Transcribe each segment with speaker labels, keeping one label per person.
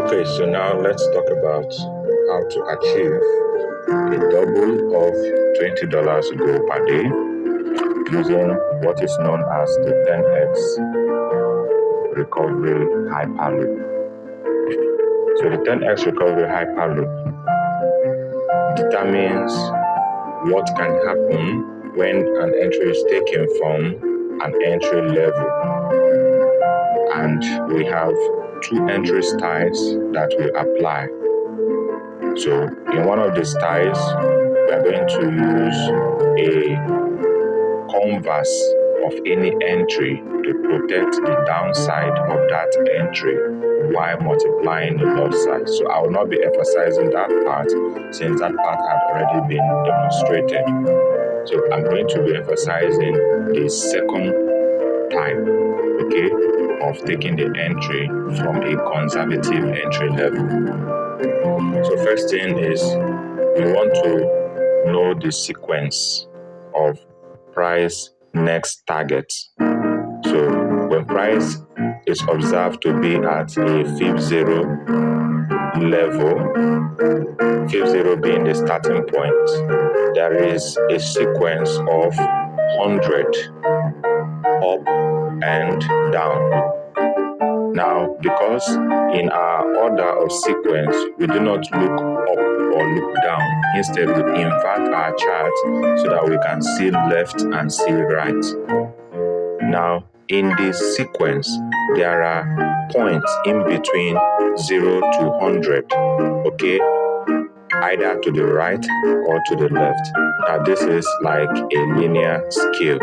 Speaker 1: Okay, so now let's talk about how to achieve a double of $20 goal per day using what is known as the 10x recovery hyperloop. So the 10x recovery hyperloop determines what can happen when an entry is taken from an entry level. And we have two entry styles that we apply. So in one of the styles, we are going to use a converse of any entry to protect the downside of that entry while multiplying the upside. So I will not be emphasizing that part since that part had already been demonstrated. So I'm going to be emphasizing the second type, okay, of taking the entry from a conservative entry level. So first thing is we want to know the sequence of price next target. So when price is observed to be at a fib zero level, fib zero being the starting point, there is a sequence of 100 up and down. Now, because in our order of sequence, we do not look up or look down. Instead, we invert our chart so that we can see left and see right. Now, in this sequence, there are points in between 0 to 100, okay? Either to the right or to the left. Now, this is like a linear scale.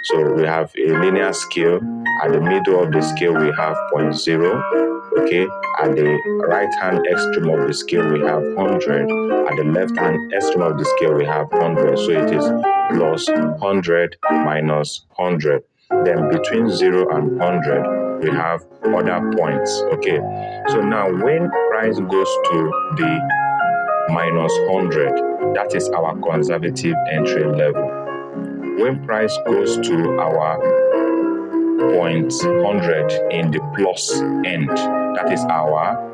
Speaker 1: So we have a linear scale. At the middle of the scale, we have 0.0. Okay. At the right-hand extreme of the scale, we have 100. At the left-hand extreme of the scale, we have 100. So it is plus 100 minus 100. Then between 0 and 100, we have other points. Okay. So now when price goes to the minus 100, that is our conservative entry level. When price goes to our 0.100 in the plus end, that is our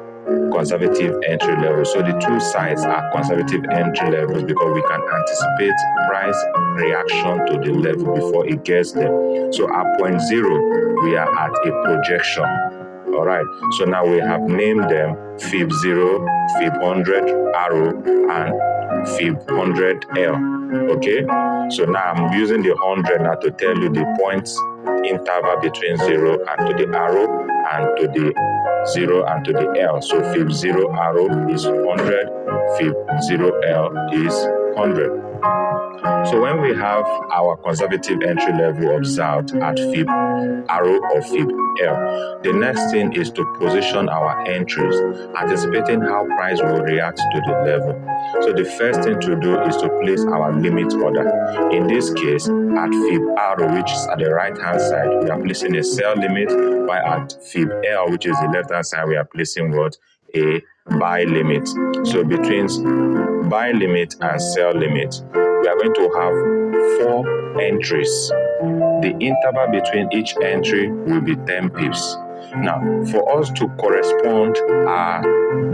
Speaker 1: conservative entry level. So the two sides are conservative entry levels because we can anticipate price reaction to the level before it gets there. So at 0.0, we are at a projection. All right. So now we have named them fib 0, fib 100 arrow, and fib 100L. Okay. So now I'm using the 100 now to tell you the points interval between 0 and to the arrow and to the 0 and to the L. So fib 0 arrow is 100, fib 0L is 100. So when we have our conservative entry level observed at fib arrow or fib L, the next thing is to position our entries, anticipating how price will react to the level. So the first thing to do is to place our limit order. In this case, at fib arrow, which is at the right-hand side, we are placing a sell limit, while at fib L, which is the left-hand side, we are placing what? A buy limit. So between buy limit and sell limit, we are going to have 4 entries. The interval between each entry will be 10 pips. Now, for us to correspond our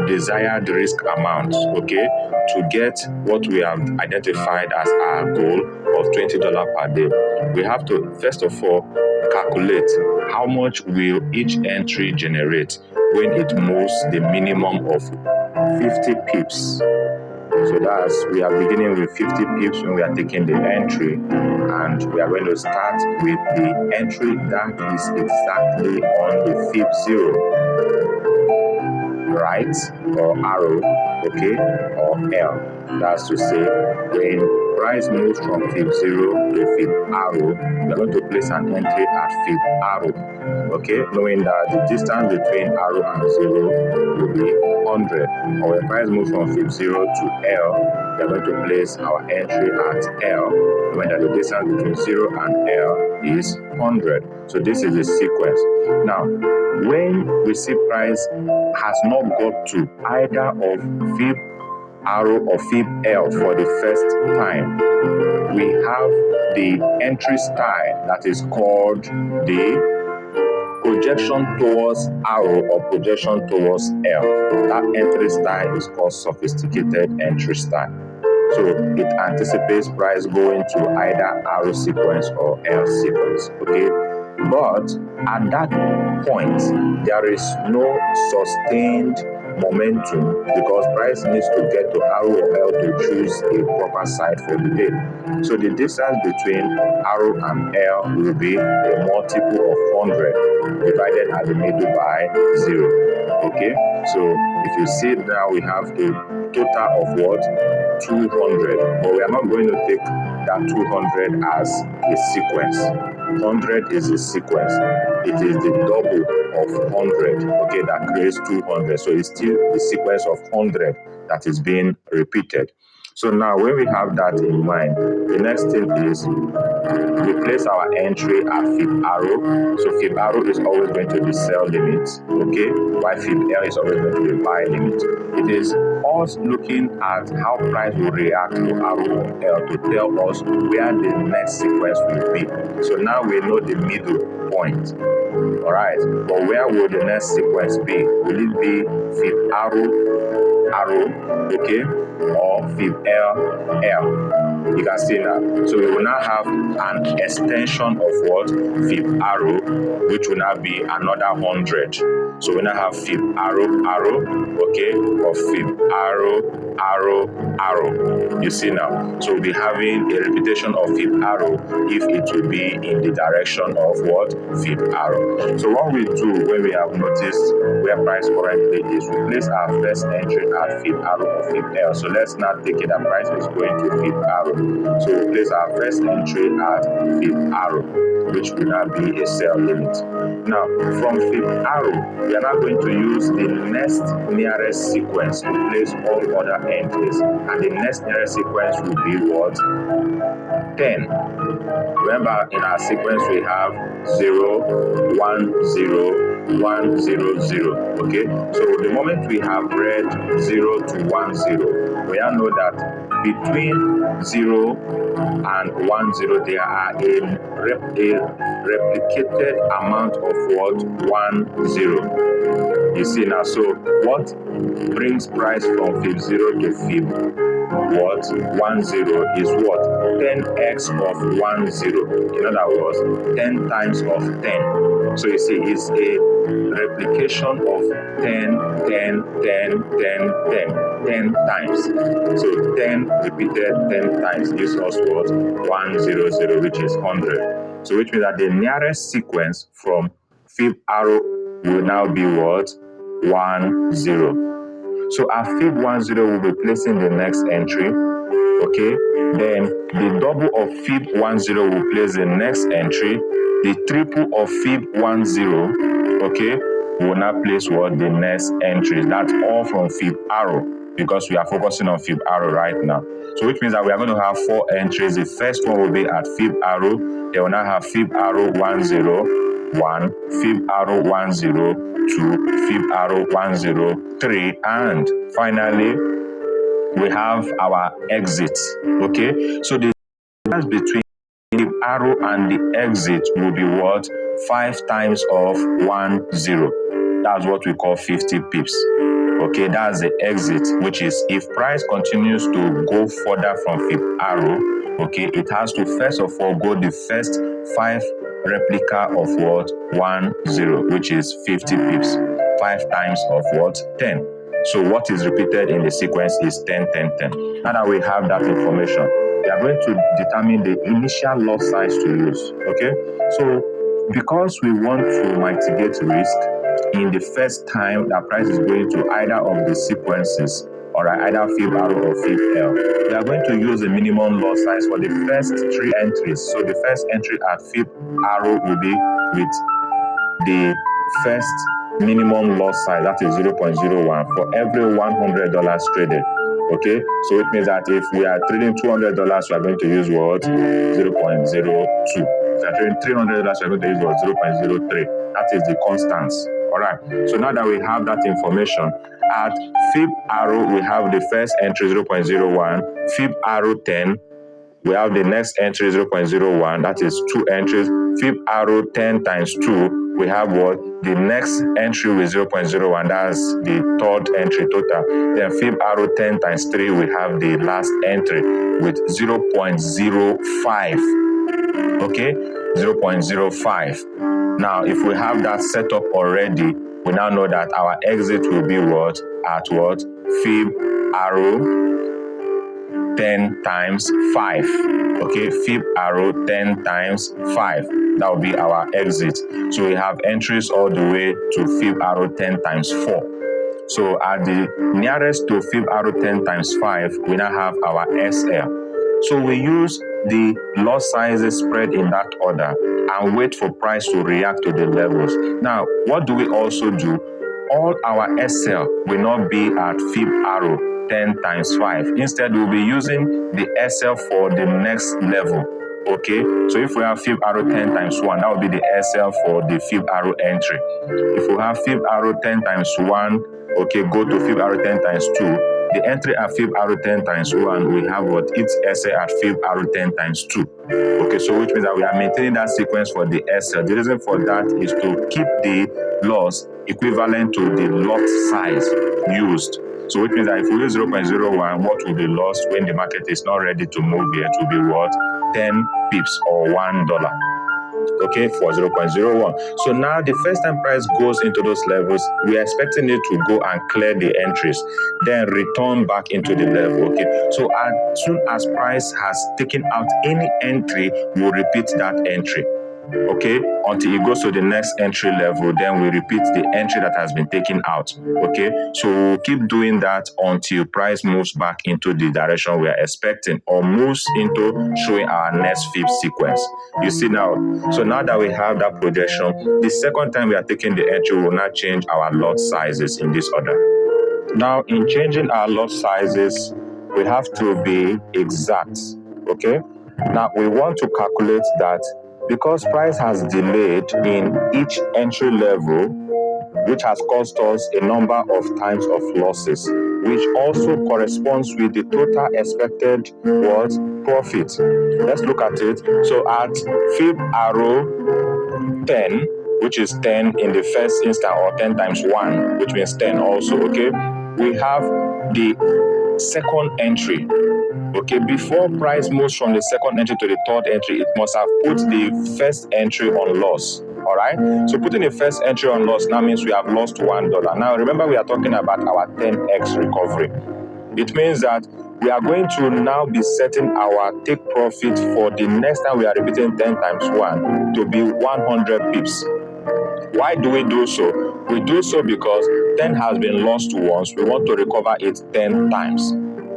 Speaker 1: desired risk amount, okay, to get what we have identified as our goal of $20 per day, we have to, first of all, calculate how much will each entry generate when it moves the minimum of 50 pips. So that's, we are beginning with 50 pips when we are taking the entry, and we are going to start with the entry that is exactly on the fib 0, right, or arrow, okay, or L. That's to say, when price moves from fib 0 to fib arrow, we are going to place an entry at fib arrow, okay, knowing that the distance between arrow and 0 will be 100. Or when price moves from fib 0 to L, we are going to place our entry at L, knowing that the distance between 0 and L is 100. So this is the sequence. Now, when we see price has not got to either of fib arrow or fib L for the first time, we have the entry style that is called the projection towards arrow or projection towards L. That entry style is called sophisticated entry style. So it anticipates price going to either arrow sequence or L sequence, okay? But at that point, there is no sustained momentum because price needs to get to arrow or L to choose a proper side for the day. So the distance between arrow and L will be a multiple of 100 divided at the middle by 0. Okay, so if you see now we have a total of what? 200, but we are not going to take that 200 as a sequence. 100 is a sequence. It is the double of 100, okay, that creates 200. So it's still the sequence of 100 that is being repeated. So now when we have that in mind, the next thing is we place our entry at fib arrow. So fib arrow is always going to be sell limit, okay, while fib L is always going to be buy limit. It is us looking at how price will react to arrow or L to tell us where the next sequence will be. So now we know the middle point. All right, but where will the next sequence be? Will it be fib arrow, okay, or fib L? You can see now. So we will now have an extension of what? Fib arrow, which will now be another 100. So we now have fib arrow, okay, or fib arrow. You see now. So we'll be having a repetition of fib arrow if it will be in the direction of what? Fib arrow. So what we do when we have noticed where price currently is, we place our first entry at fib arrow or fib L. So let's now take it that price is going to fib arrow. So we place our first entry at fib arrow, which will now be a sell limit. Now, from fib arrow, we are now going to use the next nearest sequence to place all other entries. And the next nearest sequence will be what? 10. Remember, in our sequence, we have 0, 1, 0, 1, 0, 0. Okay? So the moment we have read 0 to 1, 0, we now know that between 0 and 1, 0, there are a replicated amount of what? 1, 0. You see now, so what brings price from fib 0 to fib what? 1, 0 is what? 10x of 1, 0. In other words, 10 times of 10. So you see, it's a replication of 10 times. So 10 repeated 10 times gives us what? 100, which is 100. So which means that the nearest sequence from fib arrow will now be what? 1, 0. So at fib 10 we'll be placing the next entry, okay? Then the double of fib 10 will place the next entry. The triple of fib 10, okay, will now place what? The next entry. That's all from fib arrow because we are focusing on fib arrow right now. So which means that we are going to have 4 entries. The first one will be at fib arrow. Then we'll now have fib arrow 10, 1, fib arrow 10, 2, fib arrow 10, 3, and finally we have our exit. Okay, so the difference between the arrow and the exit will be what? 5 times of 10. That's what we call 50 pips. Okay, that's the exit, which is if price continues to go further from fib arrow, okay, it has to first of all go the first 5 replica of what? 10, which is 50 pips. 5 times of what? 10. So what is repeated in the sequence is 10, 10, 10. Now that we have that information, we are going to determine the initial lot size to use. Okay, so because we want to mitigate risk in the first time that price is going to either of the sequences, or either fib arrow or fib L, we are going to use the minimum lot size for the first 3 entries. So the first entry at fib arrow will be with the first minimum lot size, that is 0.01 for every $100 traded. Okay, so it means that if we are trading $200, we are going to use what? 0.02. If we are trading $300, we are going to use what? 0.03. That is the constants. All right, so now that we have that information, at fib arrow we have the first entry 0.01, fib arrow 10, we have the next entry 0.01, that is 2 entries. Fib arrow 10 times 2 we have what? The next entry with 0.01, that's the third entry total. Then fib arrow 10 times 3, we have the last entry with 0.05. Okay, 0.05. Now, if we have that set up already, we now know that our exit will be what? At what? Fib arrow 10 times 5. Okay, fib arrow 10 times 5. That will be our exit. So we have entries all the way to fib arrow 10 times 4. So at the nearest to fib arrow 10 times 5, we now have our SL. So we use the lot sizes spread in that order and wait for price to react to the levels. Now, what do we also do? All our SL will not be at fib arrow 10 times 5. Instead, we'll be using the SL for the next level. Okay, so if we have fib arrow 10 times 1, that will be the SL for the fib arrow entry. If we have fib arrow 10 times 1, okay, go to fib arrow 10 times 2. The entry at fib arrow 10 times 1, we have what? Its SL at fib arrow 10 times 2. Okay, so which means that we are maintaining that sequence for the SL. The reason for that is to keep the loss equivalent to the lot size used. So which means that if we use 0.01, what will be lost when the market is not ready to move yet will be what? 10 pips or $1. Okay, for 0.01. So now the first time price goes into those levels, we are expecting it to go and clear the entries, then return back into the level. Okay, so as soon as price has taken out any entry, we'll repeat that entry. Okay, until it goes to the next entry level, then we repeat the entry that has been taken out. Okay, so we'll keep doing that until price moves back into the direction we are expecting or moves into showing our next fib sequence. You see now, so now that we have that projection, the second time we are taking the entry, we will now change our lot sizes in this order. Now, in changing our lot sizes, we have to be exact. Okay, now we want to calculate that because price has delayed in each entry level, which has caused us a number of times of losses, which also corresponds with the total expected what? Profit. Let's look at it. So at fib arrow 10, which is 10 in the first instant, or 10 times 1, which means 10 also, okay? We have the second entry. Okay, before price moves from the second entry to the third entry, it must have put the first entry on loss. All right, so putting the first entry on loss now means we have lost $1. Now remember, we are talking about our 10x recovery. It means that we are going to now be setting our take profit for the next time we are repeating 10 times 1 to be 100 pips. Why do we do so? We do so because 10 has been lost once. We want to recover it 10 times.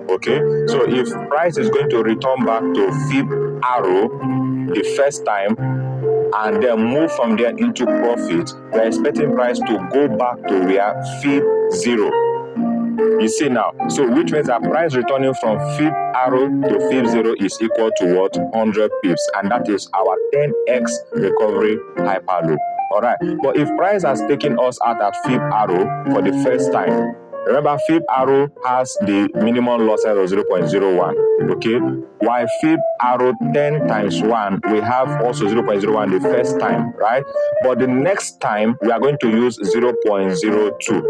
Speaker 1: Okay, so if price is going to return back to fib arrow the first time and then move from there into profit, we're expecting price to go back to where fib 0. You see now, so which means that price returning from fib arrow to fib 0 is equal to what? 100 pips, and that is our 10x recovery hyperloop. All right, but if price has taken us out at fib arrow for the first time, remember, fib arrow has the minimum loss size of 0.01, okay? While fib arrow 10 times 1, we have also 0.01 the first time, right? But the next time, we are going to use 0.02.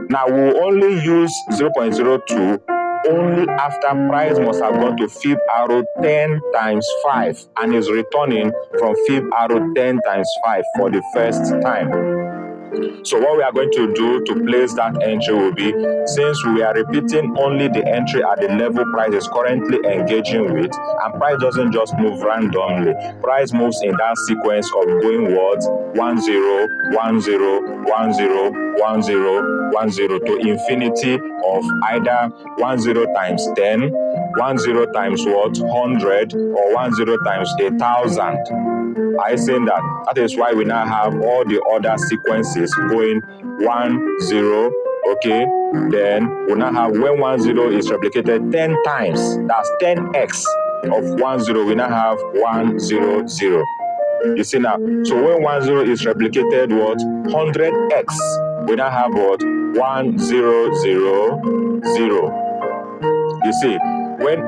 Speaker 1: Now, we'll only use 0.02 only after price must have gone to fib arrow 10 times 5 and is returning from fib arrow 10 times 5 for the first time. So what we are going to do to place that entry will be, since we are repeating only the entry at the level price is currently engaging with, and price doesn't just move randomly, price moves in that sequence of going what? 1 0, 1 0, 1 0, 1 0, 1 0 to infinity of either 1 0 times 10, 1 0 times what? 100, or 1 0 times 1,000. I saying that. That is why we now have all the other sequences going 1 0. Okay, then we now have when 1 0 is replicated 10 times. That's 10x of 1 0. We now have 1 0 0. You see now. So when 1 0 is replicated, what? 100x. We now have what? 1 0 0 0. You see, when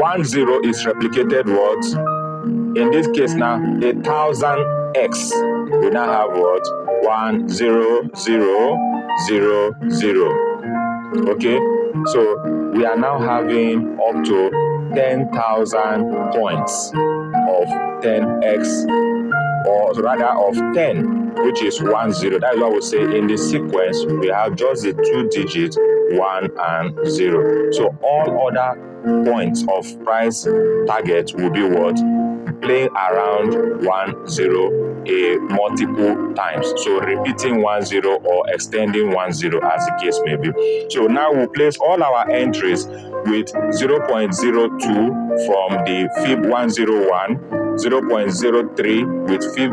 Speaker 1: 1 0 is replicated, what? In this case now, 1,000x. we now have what? 1 0 0 0 0. Okay, so we are now having up to 10,000 points of 10x, or rather of 10, which is 10. That is what we say in the sequence. We have just the 2 digits 1 and 0. So all other points of price target will be what? Playing around 10 a multiple times. So repeating 10 or extending 10 as the case may be. So now we'll place all our entries with 0.02 from the fib 101, 0.03 with fib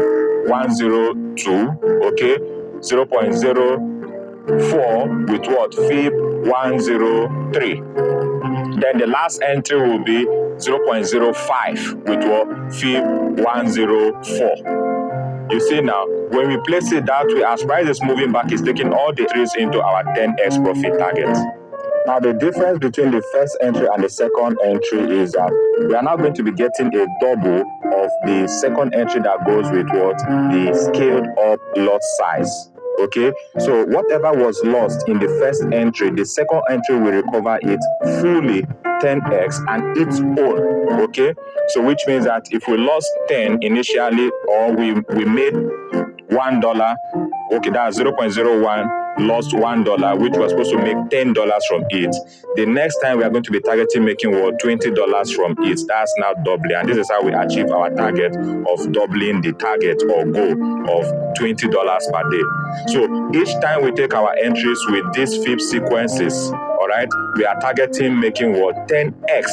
Speaker 1: 102, okay, 0.04 with what? Fib 103. Then the last entry will be 0.05 with what? Fib 104. You see now, when we place it that way, as price is moving back, it's taking all the entries into our 10x profit target. Now, the difference between the first entry and the second entry is that we are now going to be getting a double of the second entry that goes with what? The scaled up lot size. Okay, so whatever was lost in the first entry, the second entry will recover it fully 10x and its own. Okay, so which means that if we lost 10 initially, or we made $1, okay, that's 0.01, lost $1, which was supposed to make $10 from it. The next time we are going to be targeting making what? $20 from it. That's now doubling, and this is how we achieve our target of doubling the target or goal of $20 per day. So each time we take our entries with these fib sequences, all right, we are targeting making what? 10x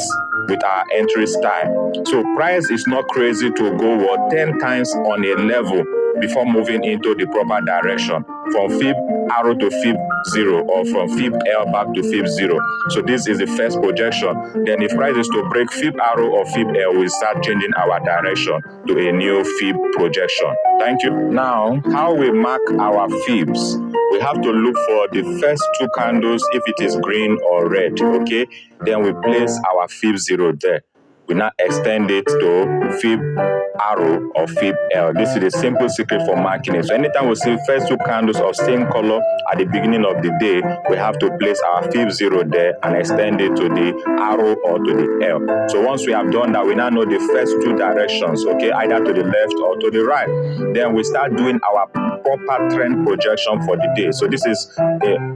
Speaker 1: with our entry style. So price is not crazy to go what? 10 times on a level before moving into the proper direction, from fib arrow to fib 0, or from fib L back to fib 0. So this is the first projection. Then if price is to break fib arrow or fib L, we start changing our direction to a new fib projection. Thank you. Now, how we mark our fibs? We have to look for the first 2 candles if it is green or red, okay? Then we place our fib 0 there. We now extend it to fib arrow or fib L. This is the simple secret for marking it. So anytime we see first 2 candles of same color at the beginning of the day, we have to place our fib 0 there and extend it to the arrow or to the L. So once we have done that, we now know the first 2 directions, okay, either to the left or to the right. Then we start doing our proper trend projection for the day. So this is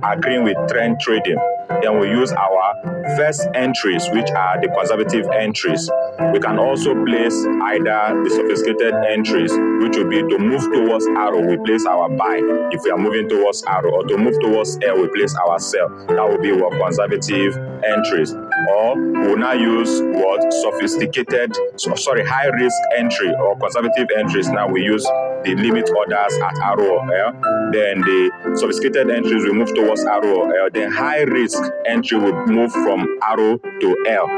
Speaker 1: agreeing with trend trading. Then we use our first entries, which are the conservative entries. We can also place either the sophisticated entries, which will be to move towards arrow, we place our buy if we are moving towards arrow, or to move towards L, we place our sell. That will be what? Conservative entries. Or we'll now use what? High risk entry or conservative entries. Now we use the limit orders at arrow or L. Then the sophisticated entries will move towards arrow or L. Then high risk entry will move from arrow to L.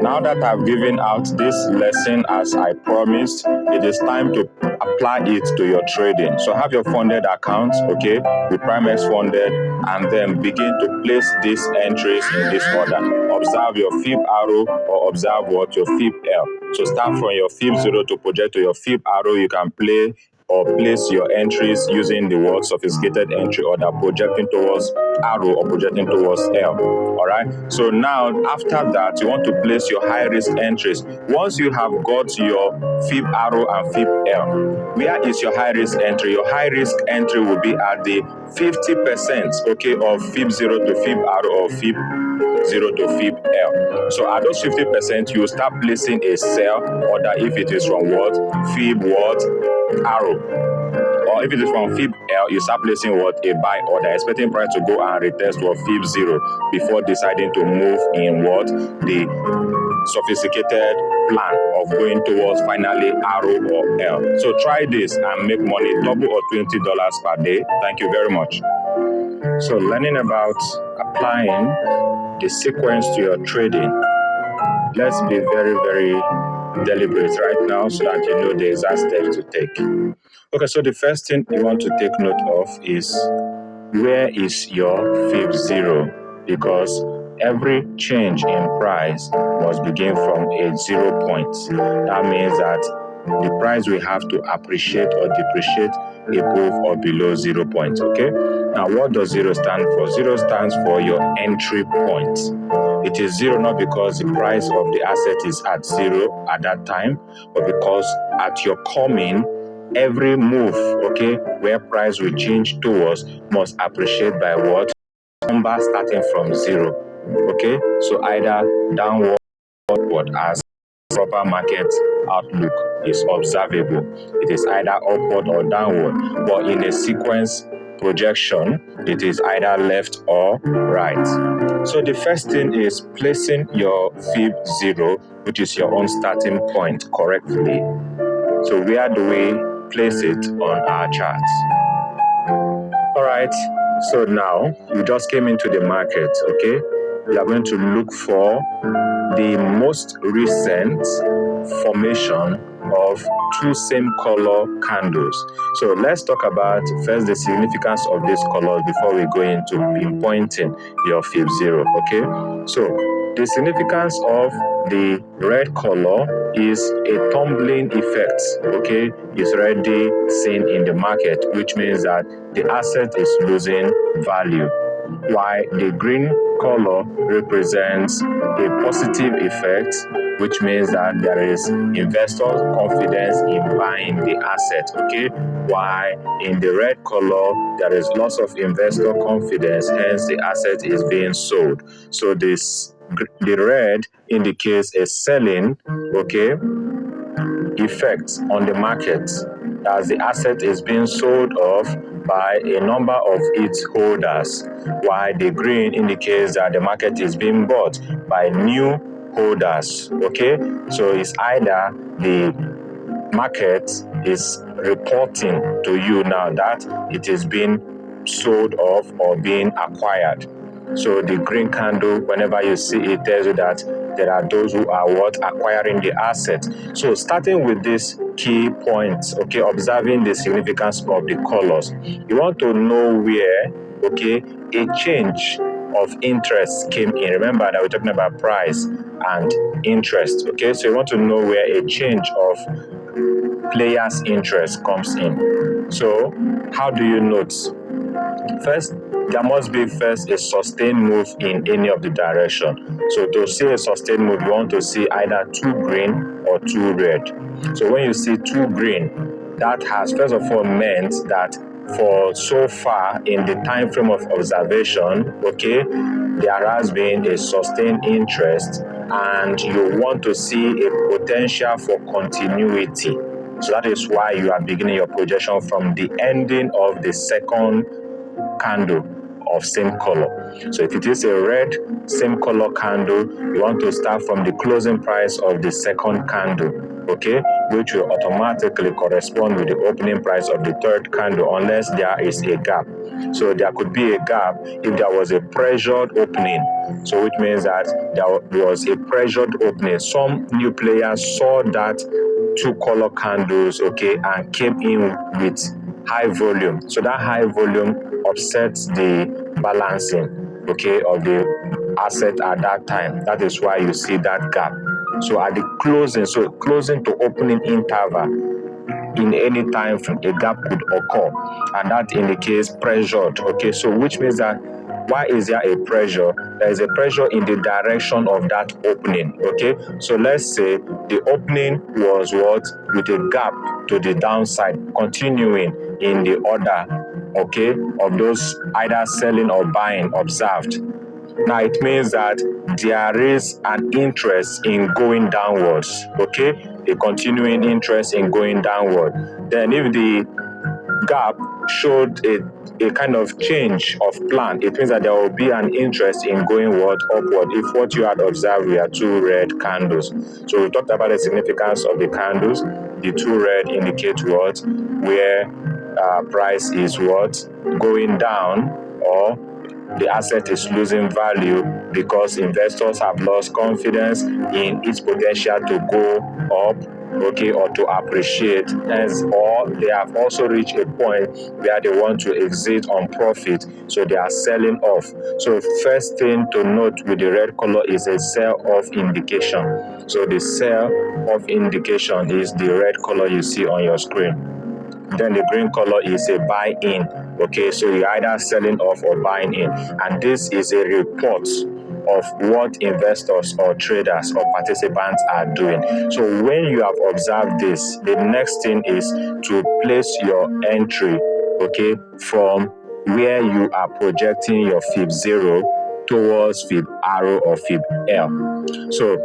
Speaker 1: Now that I've given out this lesson as I promised, it is time to apply it to your trading. So have your funded account, okay, with Primex funded, and then begin to place these entries in this order. Observe your fib arrow or observe what? Your fib L. So start from your fib 0 to project to your fib arrow. You can play or place your entries using the word sophisticated entry order, projecting towards arrow or projecting towards L. All right. So now, after that, you want to place your high risk entries. Once you have got your fib arrow and fib L, where is your high risk entry? Your high risk entry will be at the 50%, okay, of fib 0 to fib arrow or fib 0 to fib L. So at those 50%, you will start placing a sell order if it is from what? Fib what? Arrow. Or if it is from fib L, you start placing what? A buy order, expecting price to go and retest what? Fib 0 before deciding to move in what? The sophisticated plan of going towards finally arrow or L. So try this and make money, double or $20 per day. Thank you very much. So learning about applying the sequence to your trading. Let's be very, very deliberate right now so that you know the exact steps to take. Okay, so the first thing you want to take note of is, where is your fib 0? Because every change in price must begin from a 0 point. That means that the price will have to appreciate or depreciate above or below 0 points. Okay. Now, what does 0 stand for? 0 stands for your entry point. It is 0 not because the price of the asset is at 0 at that time, but because at your coming, every move, okay, where price will change towards must appreciate by what? Number starting from 0. Okay, so either downward or as proper market outlook is observable. It is either upward or downward, but in a sequence projection, it is either left or right. So the first thing is placing your fib 0, which is your own starting point, correctly. So where do we place it on our charts? All right, so now you just came into the market, okay? We are going to look for the most recent formation of two same color candles. So let's talk about first the significance of these colors before we go into pinpointing your fib 0, okay? So the significance of the red color is a tumbling effect, okay? It's already seen in the market, which means that the asset is losing value, while the green color represents a positive effect, which means that there is investor confidence in buying the asset, okay? While in the red color, there is loss of investor confidence, hence the asset is being sold. So the red indicates a selling, okay, effect on the market as the asset is being sold off by a number of its holders, while the green indicates that the market is being bought by new holders. Okay, so it's either the market is reporting to you now that it is being sold off or being acquired. So the green candle, whenever you see it, tells you that there are those who are acquiring the asset. So starting with these key points, okay, observing the significance of the colors, you want to know where, okay, a change of interest came in. Remember that we're talking about price and interest, okay? So you want to know where a change of players' interest comes in. So how do you note? First, there must be first a sustained move in any of the direction. So to see a sustained move, you want to see either 2 green or 2 red. So when you see 2 green, that has first of all meant that for so far in the time frame of observation, okay, there has been a sustained interest and you want to see a potential for continuity. So that is why you are beginning your projection from the ending of the second candle of same color. So if it is a red same color candle, you want to start from the closing price of the second candle, okay, which will automatically correspond with the opening price of the third candle unless there is a gap. So there could be a gap if there was a pressured opening. So which means that there was a pressured opening. Some new players saw that 2 color candles, okay, and came in with high volume. So that high volume upsets the balancing, okay, of the asset at that time. That is why you see that gap. So at the closing, so closing to opening interval, in any time frame, a gap could occur, and that indicates pressured. Okay, so which means that why is there a pressure? There is a pressure in the direction of that opening. Okay, so let's say the opening was what with a gap to the downside, continuing in the order, okay, of those either selling or buying observed. Now it means that there is an interest in going downwards, okay? A continuing interest in going downward. Then if the gap showed a kind of change of plan, it means that there will be an interest in going upward if what you had observed were 2 red candles. So we talked about the significance of the candles. The 2 red indicate what? Where price is what? Going down or the asset is losing value because investors have lost confidence in its potential to go up, okay, or to appreciate, hence, or they have also reached a point where they want to exit on profit, so they are selling off. So first thing to note with the red color is a sell off indication. So the sell off indication is the red color you see on your screen. Then the green color is a buy in. Okay, so you're either selling off or buying in, and this is a report of what investors or traders or participants are doing. So when you have observed this, the next thing is to place your entry, okay, from where you are projecting your fib 0 towards fib arrow or fib L. So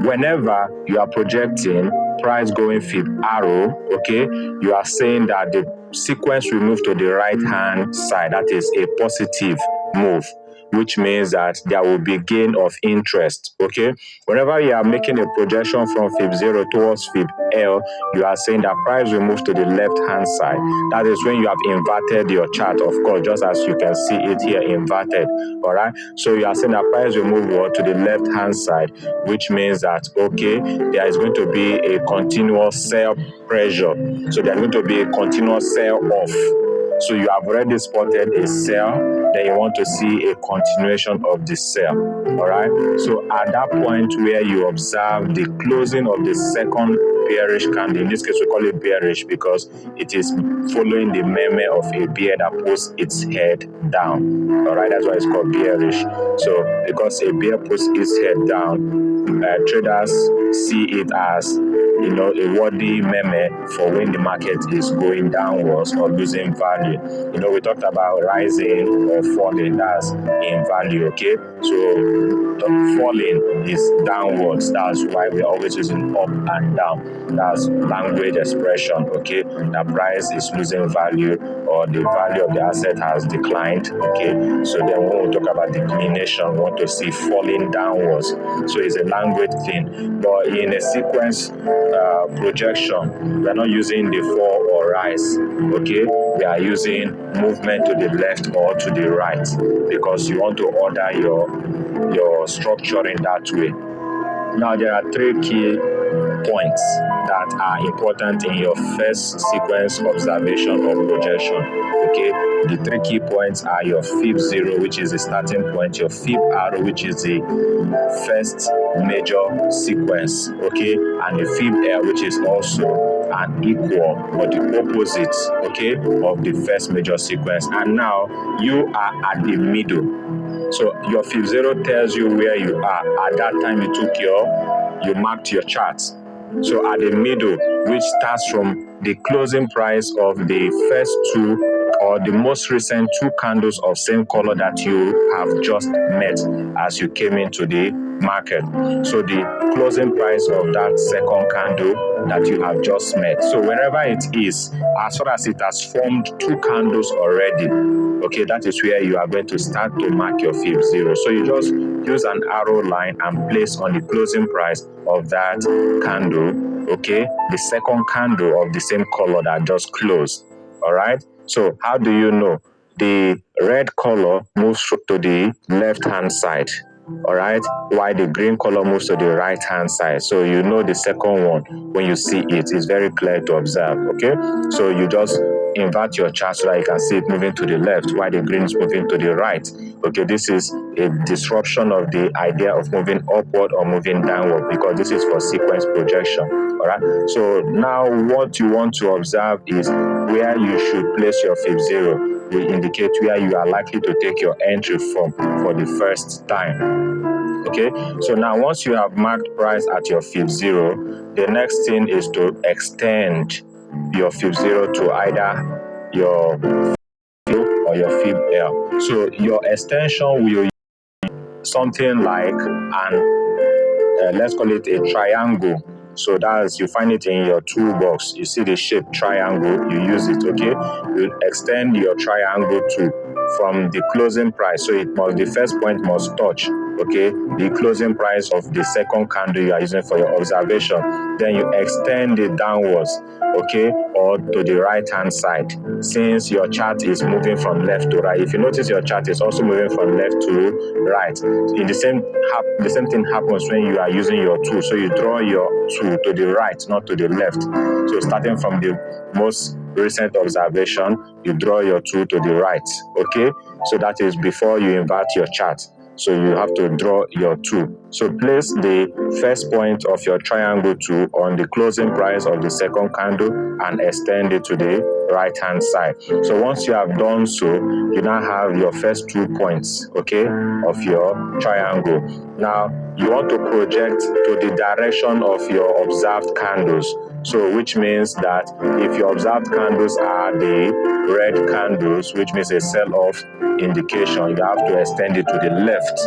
Speaker 1: whenever you are projecting price going fib arrow, okay, you are saying that the sequence will move to the right hand side. That is a positive move, which means that there will be gain of interest. Okay, whenever you are making a projection from fib 0 towards fib L, you are saying that price will move to the left hand side. That is when you have inverted your chart, of course, just as you can see it here inverted. All right, so you are saying that price will move to the left hand side, which means that, okay, there is going to be a continuous sell pressure. So there is going to be a continuous sell off. So you have already spotted a sell, then you want to see a continuation of the sell. All right. So at that point where you observe the closing of the second bearish candle, in this case we call it bearish because it is following the meme of a bear that puts its head down. All right, that's why it's called bearish. So because a bear puts its head down, traders see it as a worthy meme for when the market is going downwards or losing value. We talked about rising or falling, that's in value, okay? So falling is downwards, that's why we're always using up and down. That's language expression, okay? The price is losing value or the value of the asset has declined, okay? So then when we talk about declination, we want to see falling downwards. So it's a language thing, but in a sequence projection, we are not using the fall or rise, okay? We are using movement to the left or to the right because you want to order your structure in that way. Now, there are 3 key points that are important in your first sequence observation or projection. Okay, the 3 key points are your fib 0, which is the starting point, your fib arrow, which is the first major sequence, okay, and the fib L, which is also an equal or the opposite, okay, of the first major sequence. And now you are at the middle. So your fib 0 tells you where you are at that time you marked your chart. So at the middle, which starts from the closing price of the first 2 or the most recent 2 candles of same color that you have just met as you came into the market. So the closing price of that second candle that you have just met. So wherever it is, as far as it has formed 2 candles already, okay, that is where you are going to start to mark your fib 0. So you just use an arrow line and place on the closing price of that candle, okay, the second candle of the same color that just closed. All right. So how do you know? The red color moves to the left hand side. All right, while the green color moves to the right hand side. So you know the second one when you see it. It's very clear to observe. Okay, so you just invert your chart so that you can see it moving to the left while the green is moving to the right. Okay, this is a disruption of the idea of moving upward or moving downward because this is for sequence projection. All right, so now what you want to observe is where you should place your fib 0 will indicate where you are likely to take your entry from for the first time. Okay, so now once you have marked price at your fib 0, the next thing is to extend your fib 0 to either your fib or your fib L. So your extension will use something like let's call it a triangle. So that's, you find it in your toolbox. You see the shape triangle, you use it, okay? You extend your triangle from the closing price. So the first point must touch, okay, the closing price of the second candle you are using for your observation. Then you extend it downwards. okay, or to the right hand side, since your chart is moving from left to right. If you notice, your chart is also moving from left to right. In the same thing happens when you are using your tool. So you draw your tool to the right, not to the left. So starting from the most recent observation, you draw your tool to the right, okay? So that is before you invert your chart. So you have to draw your tool. So place the first point of your triangle tool on the closing price of the second candle and extend it to the right hand side. So once you have done so, you now have your first 2 points, okay, of your triangle. Now you want to project to the direction of your observed candles. So which means that if your observed candles are the red candles, which means a sell-off indication, you have to extend it to the left,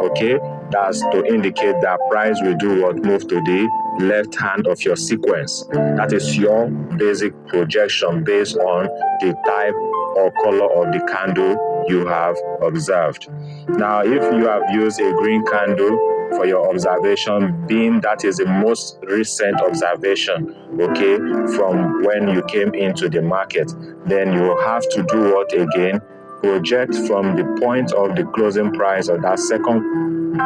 Speaker 1: okay? That's to indicate that price will do what? Move to the left hand of your sequence. That is your basic projection based on the type or color of the candle you have observed. Now, if you have used a green candle for your observation, being that is the most recent observation, okay, from when you came into the market, then you have to do what again? Project from the point of the closing price of that second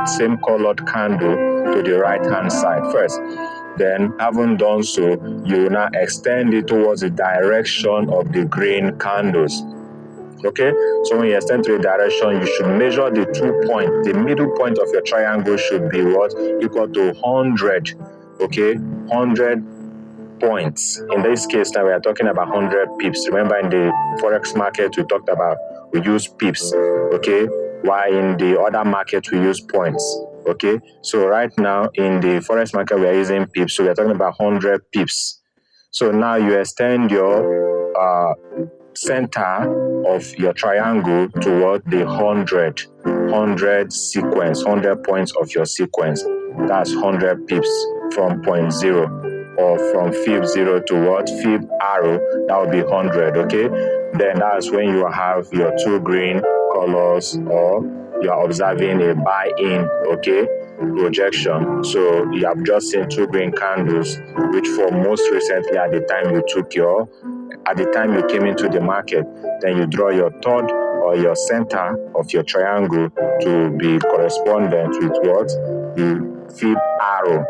Speaker 1: same colored candle to the right hand side first. Then, having done so, you will now extend it towards the direction of the green candles. Okay, so when you extend to the direction, you should measure the 2 points. The middle point of your triangle should be what? Equal to 100. Okay, 100 points. In this case, now we are talking about 100 pips. Remember, in the forex market, we use pips. Okay, while in the other market we use points. Okay, so right now in the forex market we are using pips, so we are talking about 100 pips. So now you extend your center of your triangle toward the 100 sequence, 100 points of your sequence. That's 100 pips from point 0, or from fib 0 to what? Fib arrow, that would be 100, okay? Then that's when you have your 2 green colors, or you are observing a buy-in, okay, projection. So you have just seen 2 green candles, which for most recently at the time you came into the market. Then you draw your third or your center of your triangle to be correspondent with what? The fib arrow.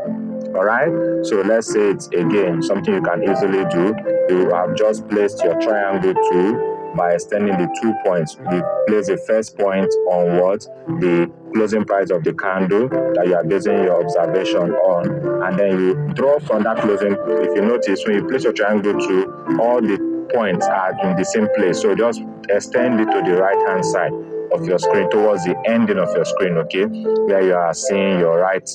Speaker 1: All right, so let's say it's again something you can easily do. You have just placed your triangle tool by extending the 2 points. You place the first point on what? The closing price of the candle that you are basing your observation on, and then you draw from that closing. If you notice, when you place your triangle tool, all the points are in the same place, so just extend it to the right hand side of your screen, towards the ending of your screen, okay, where you are seeing your right,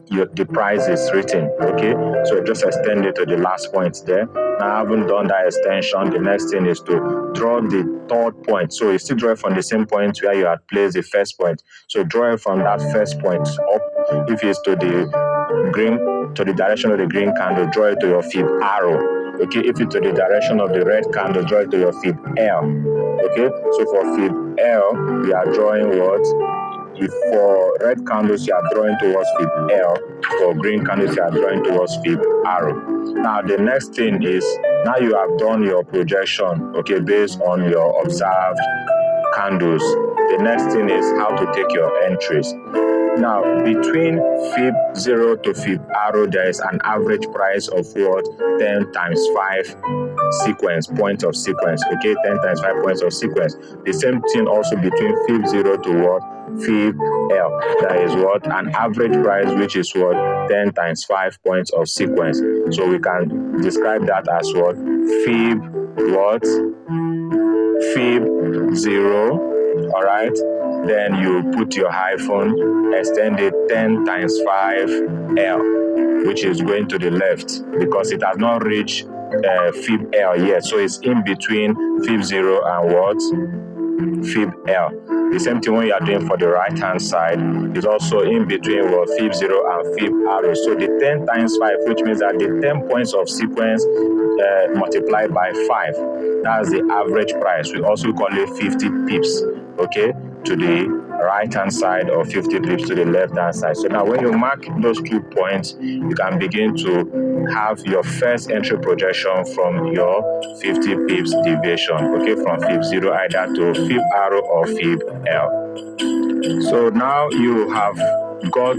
Speaker 1: the price is written, okay? So just extend it to the last point there. Now, having done that extension, the next thing is to draw the third point. So you still draw it from the same point where you had placed the first point. So draw it from that first point up. If it's to the direction of the green candle, draw it to your fib arrow. Okay, if it's to the direction of the red candle, draw it to your fib L. Okay, so for fib L, we are drawing what? If for red candles you are drawing towards fib L, for green candles you are drawing towards fib arrow. Now the next thing is, now you have done your projection, okay, based on your observed candles. The next thing is how to take your entries. Now, between fib 0 to fib arrow, there is an average price of what? 10 times 5 sequence, point of sequence, okay? 10 times 5 points of sequence. The same thing also between fib 0 to what? Fib L. That is what? An average price, which is what? 10 times 5 points of sequence. So we can describe that as what? Fib what? Fib 0, all right? Then you put your hyphen, extend it 10 times 5L, which is going to the left because it has not reached fib L yet. So it's in between fib 0 and what? Fib L. The same thing when you are doing for the right hand side is also in between what? Fib 0 and fib arrow. So the 10 times 5, which means that the 10 points of sequence multiplied by 5, that's the average price. We also call it 50 pips, okay, to the right hand side or 50 pips to the left hand side. So now when you mark those 2 points, you can begin to have your first entry projection from your 50 pips deviation, okay, from fib 0 either to fib arrow or fib L. So now you have got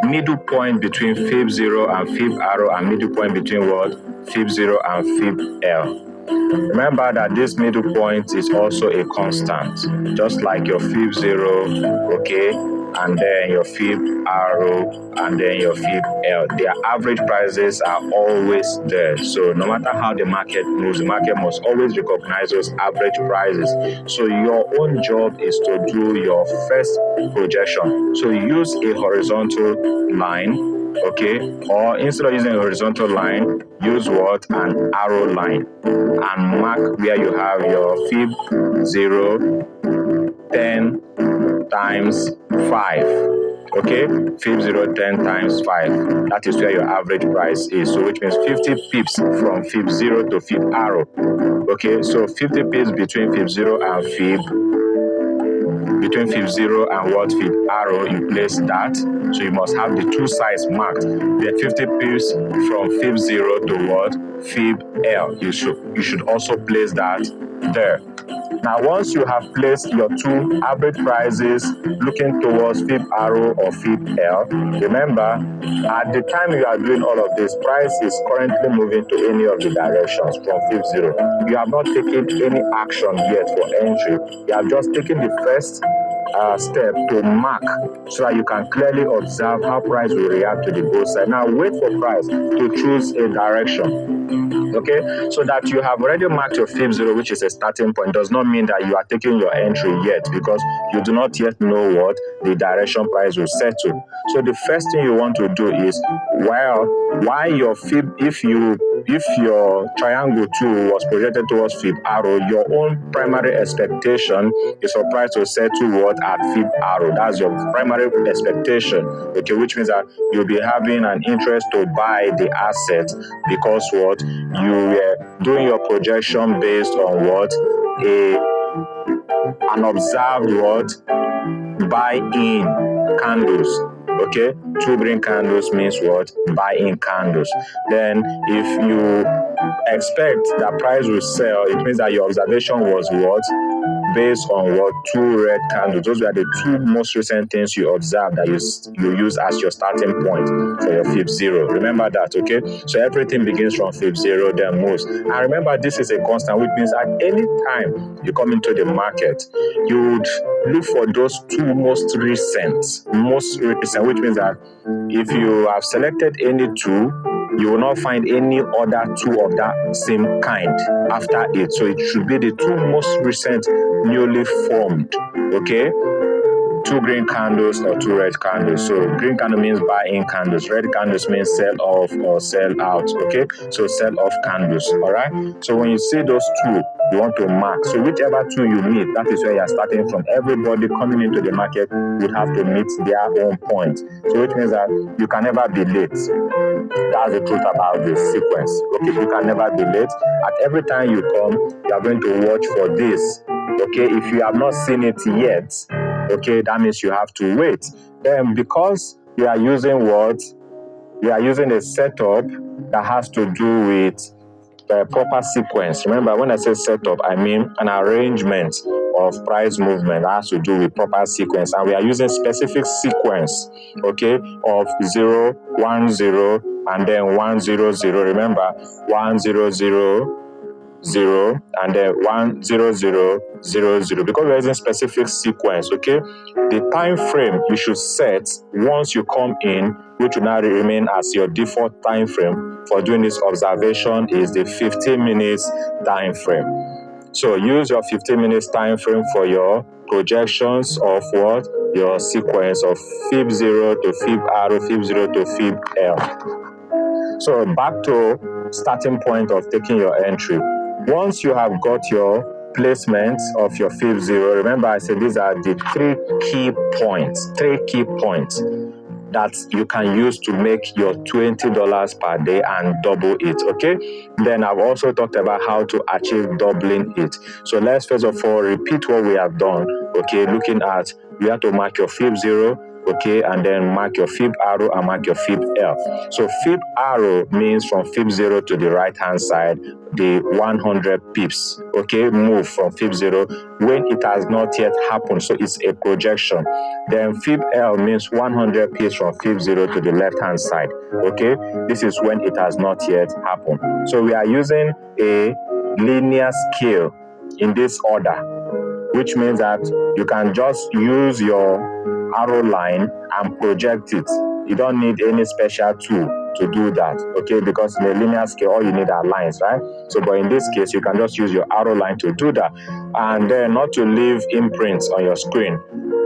Speaker 1: middle point between fib 0 and fib arrow, and middle point between what? Fib 0 and fib L. Remember that this middle point is also a constant, just like your fib 0, okay, and then your fib arrow, and then your fib L. Their average prices are always there. So no matter how the market moves, the market must always recognize those average prices. So your own job is to do your first projection. So use a horizontal line, okay, or instead of using a horizontal line, use what? An arrow line, and mark where you have your fib 0, 10 times 5, okay, fib 0, 10 times 5, that is where your average price is. So which means 50 pips from fib 0 to fib arrow, okay, so 50 pips between fib 0 and fib, between fib 0 and what? Fib arrow, you place that. So you must have the two sides marked. Then 50 pips from fib 0 to what? Fib L. You should also place that there. Now, once you have placed your two average prices looking towards fib arrow or fib L, remember, at the time you are doing all of this, price is currently moving to any of the directions from fib 0. You have not taken any action yet for entry. You have just taken the first step to mark so that you can clearly observe how price will react to the both side. Now, wait for price to choose a direction. Okay, so that you have already marked your fib 0, which is a starting point, does not mean that you are taking your entry yet, because you do not yet know what the direction price will settle. So the first thing you want to do is, why your fib, if your triangle 2 was projected towards fib arrow, your own primary expectation is for price to settle what? At fib arrow. That's your primary expectation, okay, which means that you'll be having an interest to buy the asset, because what? You were doing your projection based on what? An observed what? Buy-in candles. Okay, 2 green candles means what? Buy-in candles. Then if you expect that price will sell, it means that your observation was what? Based on what? 2 red candles. Those were the 2 most recent things you observed that you use as your starting point for your fib 0. Remember that, okay? So everything begins from fib 0, then moves. And remember, this is a constant, which means at any time you come into the market, you would look for those 2 most recent, which means that if you have selected any 2, you will not find any other 2 of that same kind after it. So it should be the 2 most recent newly formed, okay? 2 green candles or 2 red candles. So green candle means buy-in candles. Red candles means sell off or sell out, okay? So sell off candles, all right? So when you see those 2, you want to mark. So whichever 2 you meet, that is where you are starting from. Everybody coming into the market would have to meet their own point. So which means that you can never be late. That's the truth about this sequence. Okay, you can never be late. At every time you come, you are going to watch for this. Okay, if you have not seen it yet, okay, that means you have to wait. Then because you are using what? You are using a setup that has to do with the proper sequence. Remember, when I say setup, I mean an arrangement of price movement that has to do with proper sequence. And we are using specific sequence, okay, of 0, 1, 0, and then 1, 0, 0. Remember, 1, 0, 0, 0, and then 1, 0, 0, 0, 0, because we're using specific sequence, okay? The time frame you should set once you come in, which will now remain as your default time frame for doing this observation, is the 15 minutes time frame. So use your 15 minutes time frame for your projections of what? Your sequence of fib 0 to fib arrow, fib 0 to fib L. So back to starting point of taking your entry. Once you have got your placement of your fib 0, remember I said these are the 3 key points. that you can use to make your $20 per day and double it, okay? Then I've also talked about how to achieve doubling it. So let's first of all repeat what we have done, okay? Looking at, you have to mark your fib 0, okay, and then mark your fib arrow and mark your fib L. So fib arrow means from fib 0 to the right hand side, the 100 pips, okay, move from fib 0 when it has not yet happened, so it's a projection. Then fib L means 100 pips from fib 0 to the left hand side, okay, this is when it has not yet happened. So we are using a linear scale in this order, which means that you can just use your arrow line and project it. You don't need any special tool to do that, okay? Because in a linear scale, all you need are lines, right? So, but in this case, you can just use your arrow line to do that. And then not to leave imprints on your screen,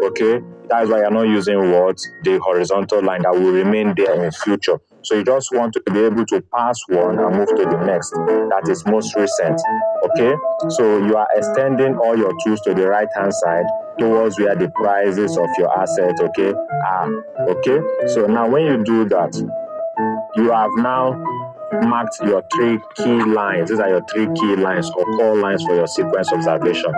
Speaker 1: okay? That's why you're not using words, the horizontal line that will remain there in future. So you just want to be able to pass one and move to the next. That is most recent, okay? So you are extending all your tools to the right-hand side towards where the prices of your assets, okay, are, okay? So now when you do that, you have now marked your 3 key lines. These are your 3 key lines or core lines for your sequence observation.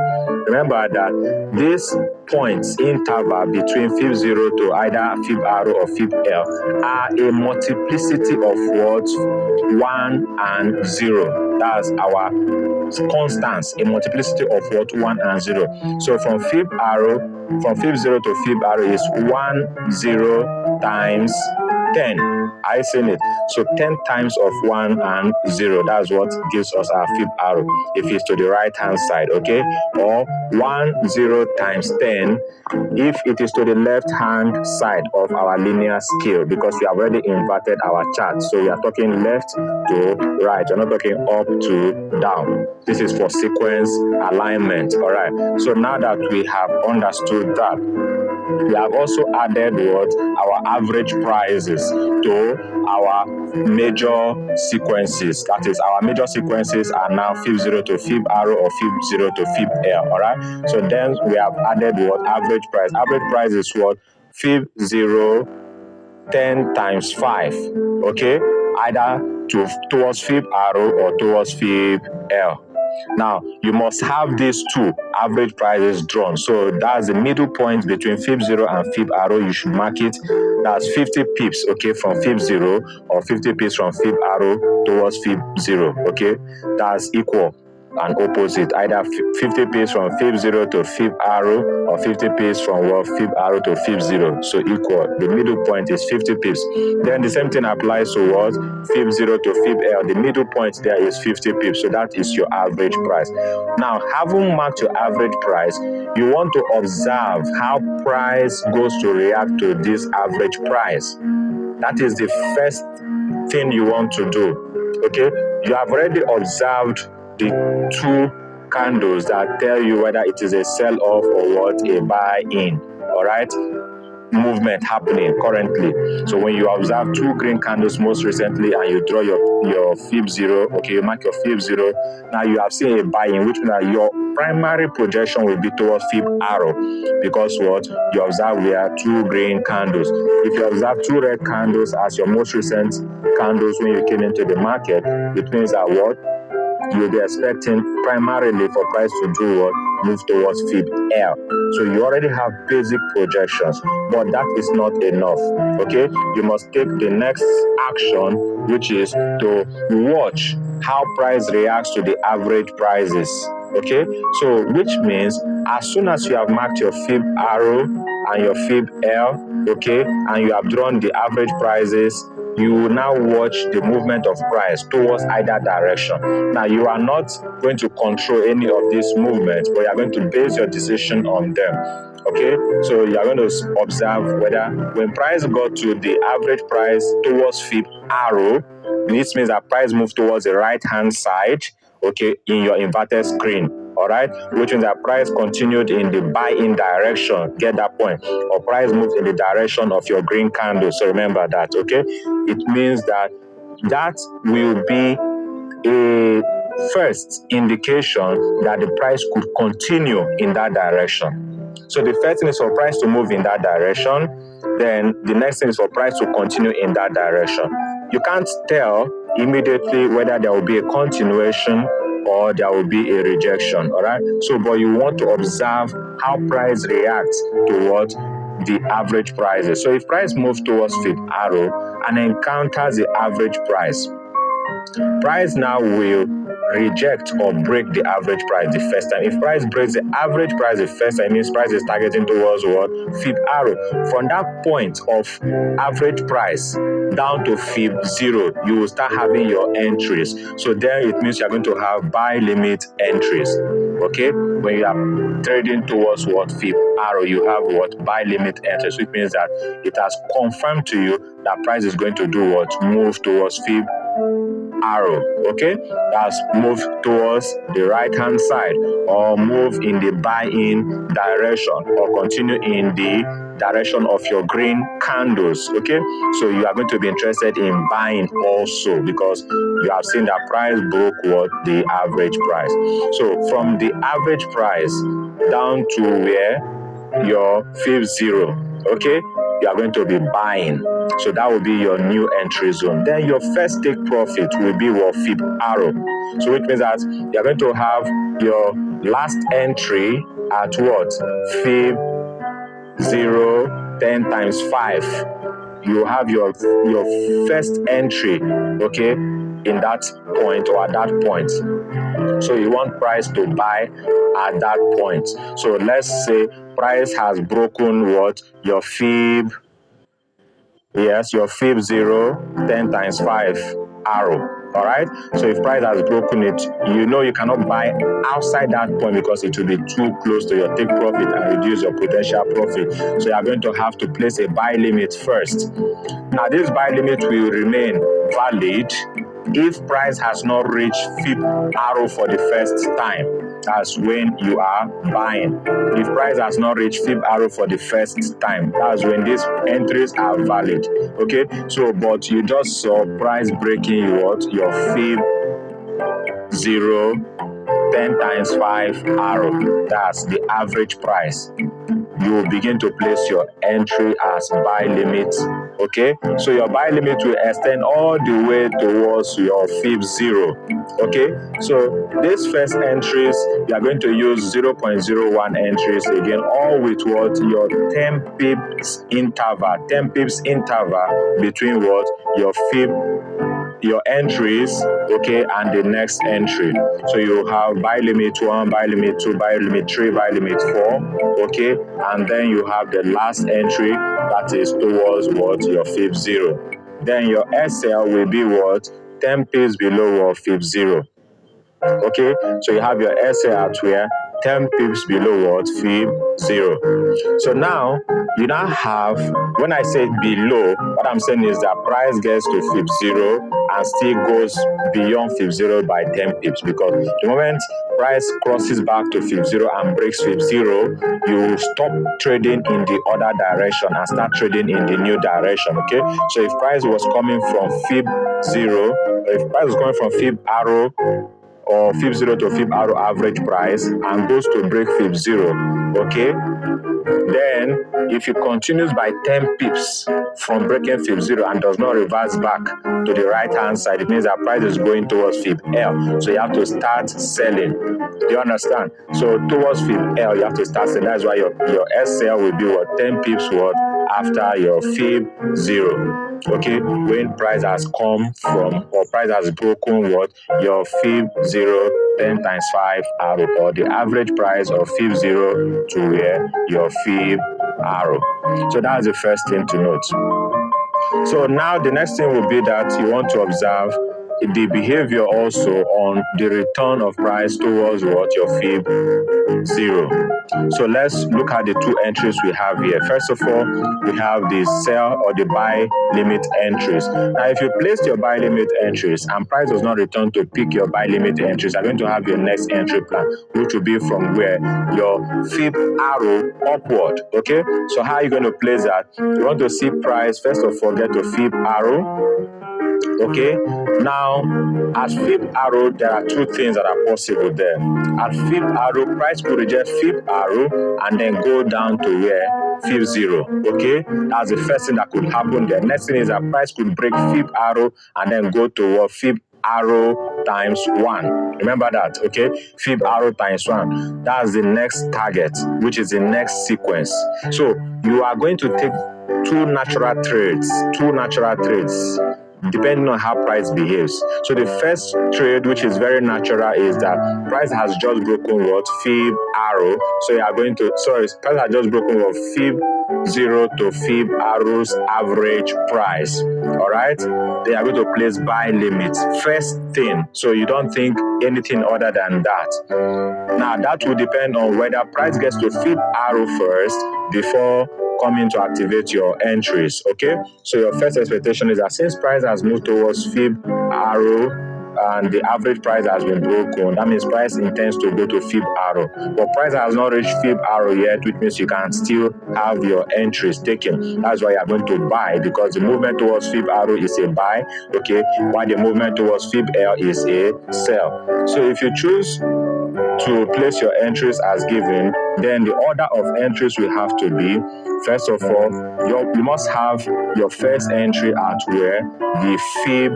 Speaker 1: Remember that these points interval between fib 0 to either fib arrow or fib L are a multiplicity of what? 1 and 0. That's our constants, a multiplicity of what? 1 and 0. So from fib 0 to fib arrow is 1, 0 times 10. I seen it. So 10 times of 1 and 0. That's what gives us our fib arrow if it's to the right hand side, okay? Or 1, 0 times 10 if it is to the left hand side of our linear scale, because we have already inverted our chart. So we are talking left to right. We're not talking up to down. This is for sequence alignment. All right. So now that we have understood that, we have also added what? Our average prices to our major sequences. That is, our major sequences are now fib 0 to fib arrow or fib 0 to fib L. All right. So then we have added what? Average price. Average price is what? Fib 0 10 times 5. Okay. Either towards fib arrow or towards fib L. Now, you must have these two average prices drawn. So that's the middle point between fib 0 and fib arrow. You should mark it. That's 50 pips, okay, from fib 0 or 50 pips from fib arrow towards fib 0, okay? That's equal and opposite, either 50 pips from fib 0 to fib arrow or 50 pips from fib arrow to fib 0. So equal. The middle point is 50 pips. Then the same thing applies to what? Fib 0 to fib L. The middle point there is 50 pips. So that is your average price. Now, having marked your average price, you want to observe how price goes to react to this average price. That is the first thing you want to do. Okay? You have already observed the 2 candles that tell you whether it is a sell-off or what? A buy-in. All right? Movement happening currently. So when you observe 2 green candles most recently and you draw your fib 0, okay, you mark your fib 0, now you have seen a buy-in, which means that your primary projection will be towards fib arrow, because what? You observe there are 2 green candles. If you observe 2 red candles as your most recent candles when you came into the market, it means that what? You'll be expecting primarily for price to do what? Move towards fib L. So you already have basic projections, but that is not enough, okay? You must take the next action, which is to watch how price reacts to the average prices, okay? So which means as soon as you have marked your fib arrow and your fib L, okay, and you have drawn the average prices, you will now watch the movement of price towards either direction. Now, you are not going to control any of these movements, but you are going to base your decision on them. Okay, so you are going to observe whether when price got to the average price towards fib arrow, this means that price moved towards the right hand side, okay, in your inverted screen. All right, which means that price continued in the buy-in direction. Get that point? Or price moved in the direction of your green candle. So remember that, okay? It means that will be a first indication that the price could continue in that direction. So the first thing is for price to move in that direction. Then the next thing is for price to continue in that direction. You can't tell immediately whether there will be a continuation or there will be a rejection. All right. So, but you want to observe how price reacts to what the average price is. So, if price moves towards fifth arrow and encounters the average price now will reject or break the average price the first time. If price breaks the average price the first time, it means price is targeting towards what? Fib arrow. From that point of average price down to fib zero, you will start having your entries. So there it means you're going to have buy limit entries. Okay? When you are trading towards what? Fib arrow, you have what? Buy limit entries, which means that it has confirmed to you that price is going to do what? Move towards fib arrow. Okay, that's move towards the right hand side or move in the buy-in direction or continue in the direction of your green candles. Okay, so you are going to be interested in buying also because you have seen that price broke what? The average price. So from the average price down to where your fifth zero, okay, you are going to be buying. So that will be your new entry zone. Then your first take profit will be what? Fib arrow. So which means that you are going to have your last entry at what? Fib 0, 10 times 5. You have your first entry, okay, in that point or at that point. So you want price to buy at that point. So let's say price has broken what? Your fib. Yes, your fib 0, 10 times 5 arrow. All right. So if price has broken it, you know you cannot buy outside that point because it will be too close to your take profit and reduce your potential profit. So you are going to have to place a buy limit first. Now this buy limit will remain valid if price has not reached fib arrow for the first time. That's when you are buying. If price has not reached fib arrow for the first time, that's when these entries are valid. Okay, so but you just saw price breaking your fib 0, 10 times 5 arrow. That's the average price. You will begin to place your entry as buy limit. Okay, so your buy limit will extend all the way towards your fib 0. Okay, so these first entries, you are going to use 0.01 entries again, all with what? Your 10 pips interval. 10 pips interval between what? Your entries, okay, and the next entry. So you have buy limit 1, buy limit 2, buy limit 3, buy limit 4, okay, and then you have the last entry that is towards what? Your fib 0. Then your SL will be what? 10 pips below your fib 0. Okay, so you have your SL at where? 10 pips below what? Fib 0. So now you now have, when I say below, what I'm saying is that price gets to fib 0 and still goes beyond fib 0 by 10 pips, because the moment price crosses back to fib 0 and breaks fib 0, you will stop trading in the other direction and start trading in the new direction. Okay, so if price was coming from fib 0, if price was coming from fib arrow or fib 0 to fib arrow average price and goes to break fib 0, okay, then if it continues by 10 pips from breaking fib 0 and does not reverse back to the right hand side, it means that price is going towards fib L. So you have to start selling. Do you understand? So towards fib L, you have to start selling. That's why your SL will be what? 10 pips what? After your fib 0. Okay, when price has come from or price has broken what? Your fib 0, 10 times 5 arrow, or the average price of fib 0 to where? Your fib arrow. So that's the first thing to note. So now the next thing will be that you want to observe the behavior also on the return of price towards what? Your fib 0. So let's look at the two entries we have here. First of all, we have the sell or the buy limit entries. Now, if you placed your buy limit entries and price does not return to pick your buy limit entries, you're going to have your next entry plan, which will be from where? Your fib arrow upward. Okay, so how are you going to place that? You want to see price, first of all, get to fib arrow. Okay, now at fib arrow, there are two things that are possible there. At fib arrow, price could reject fib arrow and then go down to where? Fib zero. Okay, that's the first thing that could happen there. Next thing is that price could break fib arrow and then go to what? Fib arrow times 1. Remember that, okay? Fib arrow times 1. That's the next target, which is the next sequence. So you are going to take two natural trades, depending on how price behaves. So the first trade, which is very natural, is that price has just broken what? Fib arrow. So you are going to, price has just broken what? Fib 0 to fib arrow's average price. All right, they are going to place buy limits first thing, so you don't think anything other than that. Now that will depend on whether price gets to fib arrow first before coming to activate your entries. Okay, so your first expectation is that since price has moved towards fib arrow and the average price has been broken, that means price intends to go to fib arrow, but price has not reached fib arrow yet, which means you can still have your entries taken. That's why you are going to buy, because the movement towards fib arrow is a buy, okay, while the movement towards fib L is a sell. So if you choose to place your entries as given, then the order of entries will have to be, first of all, you must have your first entry at where? The fib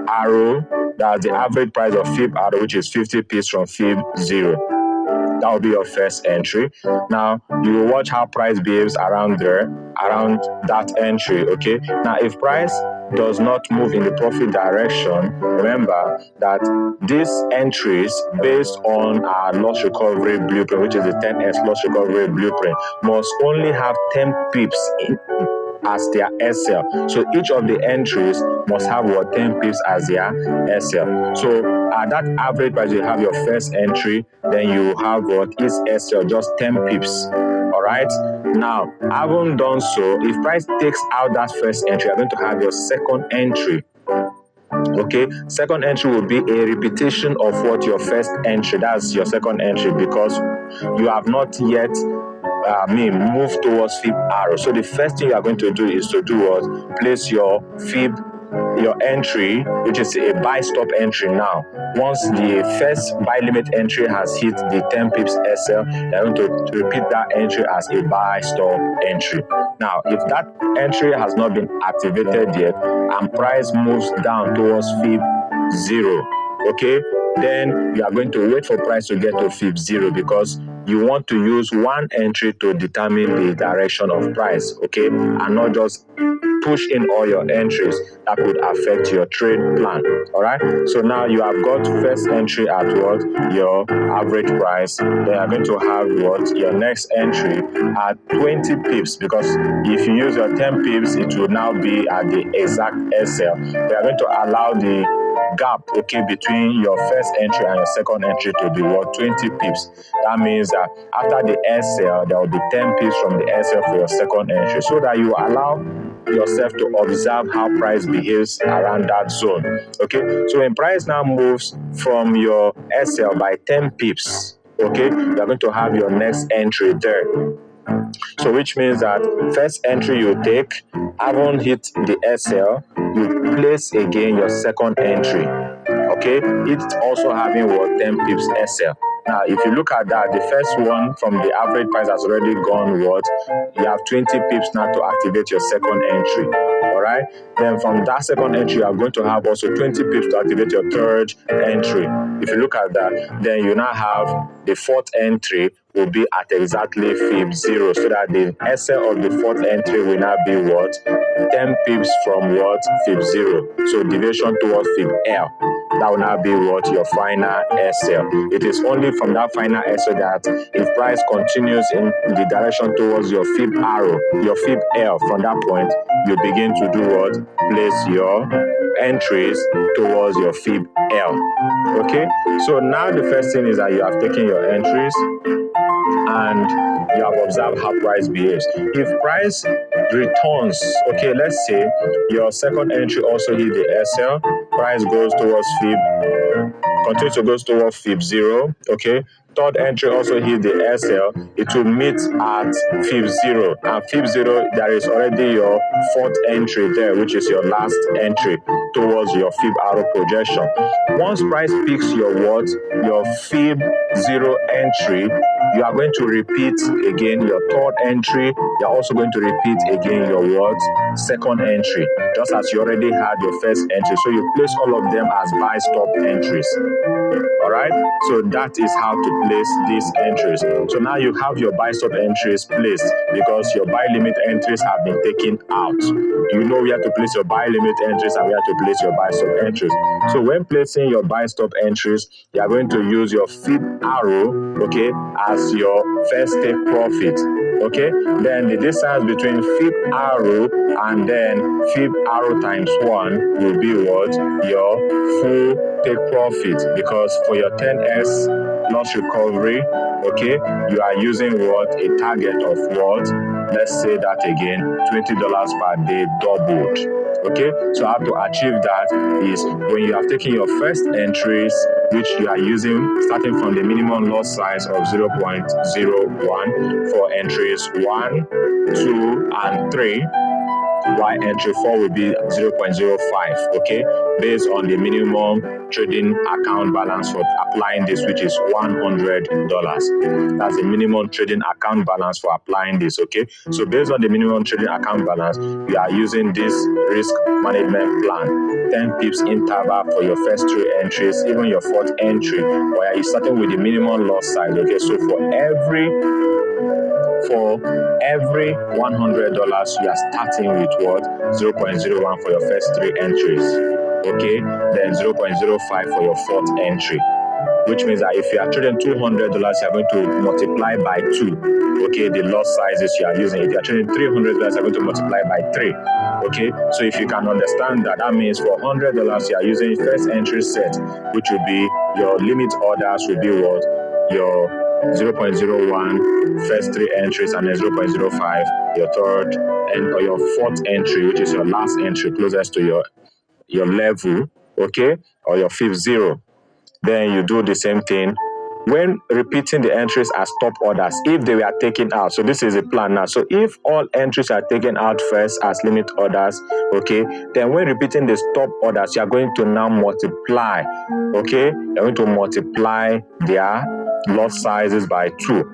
Speaker 1: arrow, that's the average price of fib arrow, which is 50 pips from fib 0. That will be your first entry. Now you will watch how price behaves around that entry. Okay, now if price does not move in the profit direction, remember that these entries, based on our loss recovery blueprint, which is the 10x loss recovery blueprint, must only have 10 pips as their SL. So each of the entries must have what? 10 pips as their SL. So at that average price, you have your first entry, then you have what is SL, just 10 pips. All right. Now, having done so, if price takes out that first entry, you're going to have your second entry. Okay, second entry will be a repetition of what your first entry. That's your second entry, because you have not yet move towards fib arrow. So the first thing you are going to do is to do what? Place your entry, which is a buy stop entry now. Once the first buy limit entry has hit the 10 pips SL, you're going to repeat that entry as a buy stop entry. Now, if that entry has not been activated yet and price moves down towards fib 0, okay, then you are going to wait for price to get to fib 0, because you want to use one entry to determine the direction of price, okay, and not just push in all your entries that could affect your trade plan. All right, so now you have got first entry at what? Your average price. Then you're going to have what? Your next entry at 20 pips, because if you use your 10 pips, it will now be at the exact SL. They are going to allow the gap, okay, between your first entry and your second entry to be what? 20 pips. That means that after the SL, there will be 10 pips from the SL for your second entry, so that you allow yourself to observe how price behaves around that zone. Okay, so when price now moves from your SL by 10 pips, okay, you're going to have your next entry there. So which means that first entry you take, haven't hit the SL, you place again your second entry. Okay, it's also having what? 10 pips SL. Now, if you look at that, the first one from the average price has already gone what? You have 20 pips now to activate your second entry. All right. Then from that second entry, you are going to have also 20 pips to activate your third entry. If you look at that, then you now have the fourth entry will be at exactly fib 0, so that the SL of the fourth entry will now be what? 10 pips from what? Fib 0. So deviation towards fib L. That will now be what? Your final SL. It is only from that final SL that if price continues in the direction towards your fib arrow, your fib L, from that point, you begin to do what? Place your entries towards your fib L. Okay, so now the first thing is that you have taken your entries and you have observed how price behaves. If price returns, okay, let's say your second entry also hit the SL, price goes towards fib, continue to go towards fib 0, okay? Third entry also hit the SL, it will meet at fib 0. And fib 0, there is already your fourth entry there, which is your last entry towards your fib arrow projection. Once price picks your what? Your fib 0 entry, you are going to repeat again your third entry. You're also going to repeat again your what? Second entry, just as you already had your first entry. So you place all of them as buy stop entries. All right, so that is how to place these entries. So now you have your buy stop entries placed because your buy limit entries have been taken out. You know where to place your buy limit entries and where to place your buy stop entries. So when placing your buy stop entries, you are going to use your fib arrow, okay, as your first take profit. Okay, then the distance between fib arrow and then fib arrow times 1 will be what? Your full take profit, because for your 10x loss recovery, okay, you are using what? A target of what? Let's say that again, $20 per day doubled. Okay, so how to achieve that is when you have taken your first entries, which you are using starting from the minimum loss size of 0.01 for entries 1, 2, and 3. While entry 4 will be 0.05, okay, based on the minimum trading account balance for applying this, which is $100. That's the minimum trading account balance for applying this, okay? So based on the minimum trading account balance, we are using this risk management plan. 10 pips interval for your first 3 entries, even your fourth entry, where you're starting with the minimum loss size, okay? So for every $100, you are starting with what? 0.01 for your first 3 entries, okay? Then 0.05 for your fourth entry, which means that if you are trading $200, you are going to multiply by 2, okay, the lot sizes you are using. If you are trading $300, you are going to multiply by 3, okay? So if you can understand that, that means for $100, you are using first entry set, which will be your limit orders will be what? Your 0.01 first 3 entries, and then 0.05 your third or your fourth entry, which is your last entry closest to your level, okay, or your fib 0. Then you do the same thing when repeating the entries as stop orders if they were taken out. So this is a plan now. So if all entries are taken out first as limit orders, okay, then when repeating the stop orders, you are going to now multiply, okay, you're going to multiply their lot sizes by 2.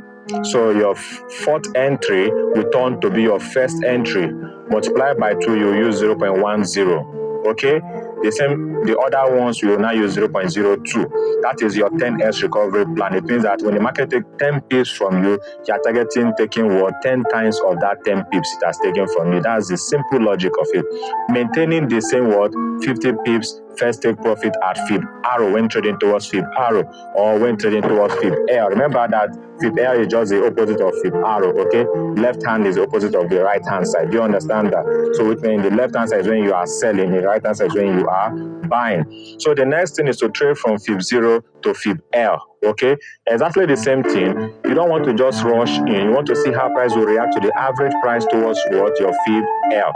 Speaker 1: So your fourth entry will turn to be your first entry. Multiplied by 2, you use 0.10. Okay, the other ones you will now use 0.02. That is your 10x recovery plan. It means that when the market takes 10 pips from you, you are targeting taking what? 10 times of that 10 pips it has taken from you. That's the simple logic of it. Maintaining the same what? 50 pips first take profit at fib arrow when trading towards fib arrow, or when trading towards fib L. Remember that fib L is just the opposite of fib arrow, okay? Left hand is the opposite of the right hand side. Do you understand that? So which means the left hand side is when you are selling, the right hand side is when you are buying. So the next thing is to trade from fib 0 to fib L, okay? Exactly the same thing. You don't want to just rush in. You want to see how price will react to the average price towards what? Your fib L.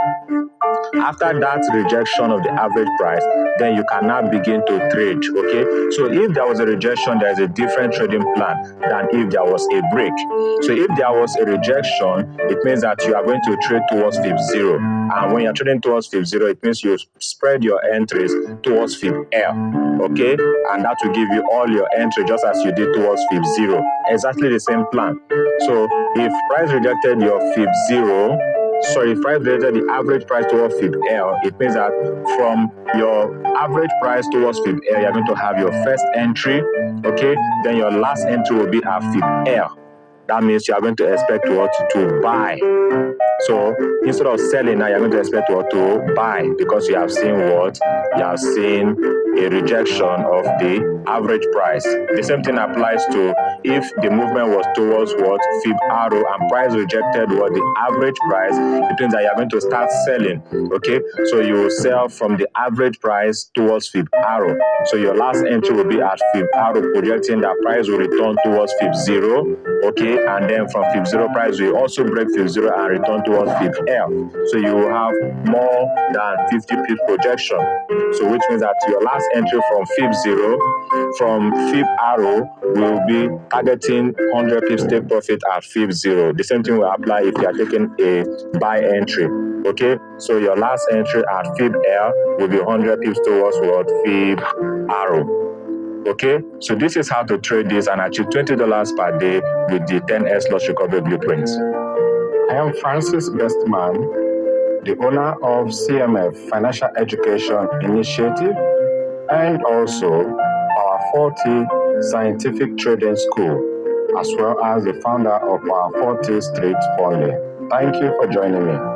Speaker 1: After that rejection of the average price, then you can now begin to trade, okay? So if there was a rejection, there is a different trading plan than if there was a break. So if there was a rejection, it means that you are going to trade towards fib 0. And when you're trading towards fib 0, it means you spread your entries towards fib L, okay? And that will give you all your entry just as you did towards fib 0. Exactly the same plan. So if price rejected your fib 0, if price related the average price towards fib L, it means that from your average price towards fib L, you're going to have your first entry, okay? Then your last entry will be at fib L. That means you are going to expect what? To buy. So instead of selling now, you're going to expect what? To buy, because you have seen what? You have seen a rejection of the average price. The same thing applies to if the movement was towards what? Fib arrow, and price rejected what? The average price. It means that you are going to start selling. Okay, so you will sell from the average price towards fib arrow. So your last entry will be at fib arrow, projecting that price will return towards fib 0. Okay, and then from fib 0 price will also break fib 0 and return towards fib L. So you will have more than 50 pips projection. So which means that your last entry from fib 0, from fib arrow, will be targeting 100 pips take profit at fib 0. The same thing will apply if you are taking a buy entry. Okay, so your last entry at fib L will be 100 pips towards what? Fib arrow. Okay, so this is how to trade this and achieve $20 per day with the 10x loss recovery blueprint. I am Francis Bestman, the owner of CMF Financial Education Initiative, and also our 40 Scientific Trading School, as well as the founder of our 40 Street Funding. Thank you for joining me.